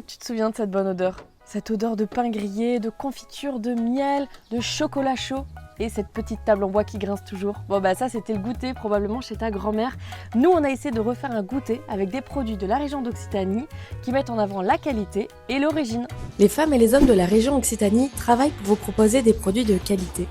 Tu te souviens de cette bonne odeur? Cette odeur de pain grillé, de confiture, de miel, de chocolat chaud et cette petite table en bois qui grince toujours. Bon bah ça c'était le goûter probablement chez ta grand-mère. Nous on a essayé de refaire un goûter avec des produits de la région d'Occitanie qui mettent en avant la qualité et l'origine. Les femmes et les hommes de la région Occitanie travaillent pour vous proposer des produits de qualité.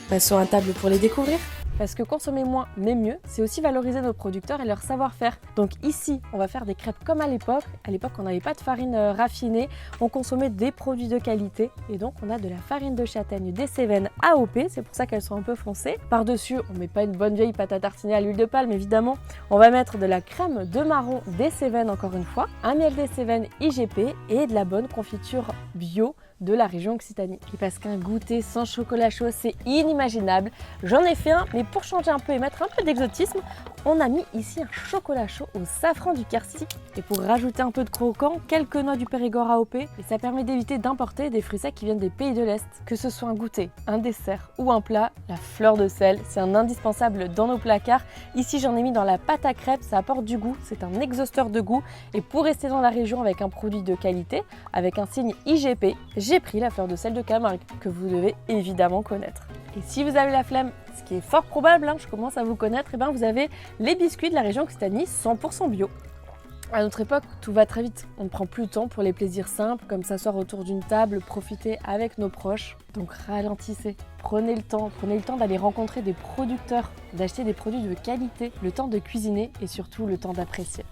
Passons à table pour les découvrir. Parce que consommer moins mais mieux, c'est aussi valoriser nos producteurs et leur savoir-faire. Donc ici, on va faire des crêpes comme à l'époque. À l'époque, on n'avait pas de farine raffinée, on consommait des produits de qualité. Et donc, on a de la farine de châtaigne des Cévennes AOP, c'est pour ça qu'elles sont un peu foncées. Par-dessus, on ne met pas une bonne vieille pâte à tartiner à l'huile de palme, évidemment. On va mettre de la crème de marron des Cévennes, encore une fois, un miel des Cévennes IGP et de la bonne confiture bio de la région Occitanie. Et parce qu'un goûter sans chocolat chaud, c'est inimaginable. J'en ai fait un, mais pour changer un peu et mettre un peu d'exotisme, on a mis ici un chocolat chaud au safran du Quercy. Et pour rajouter un peu de croquant, quelques noix du Périgord AOP. Et ça permet d'éviter d'importer des fruits secs qui viennent des pays de l'Est. Que ce soit un goûter, un dessert ou un plat, la fleur de sel, c'est un indispensable dans nos placards. Ici, j'en ai mis dans la pâte à crêpes, ça apporte du goût, c'est un exhausteur de goût. Et pour rester dans la région avec un produit de qualité, avec un signe IGP, j'ai pris la fleur de sel de Camargue, que vous devez évidemment connaître. Et si vous avez la flemme, ce qui est fort probable, je commence à vous connaître, et bien vous avez les biscuits de la région Occitanie 100% bio. À notre époque, tout va très vite. On ne prend plus le temps pour les plaisirs simples, comme s'asseoir autour d'une table, profiter avec nos proches. Donc ralentissez, prenez le temps d'aller rencontrer des producteurs, d'acheter des produits de qualité, le temps de cuisiner et surtout le temps d'apprécier.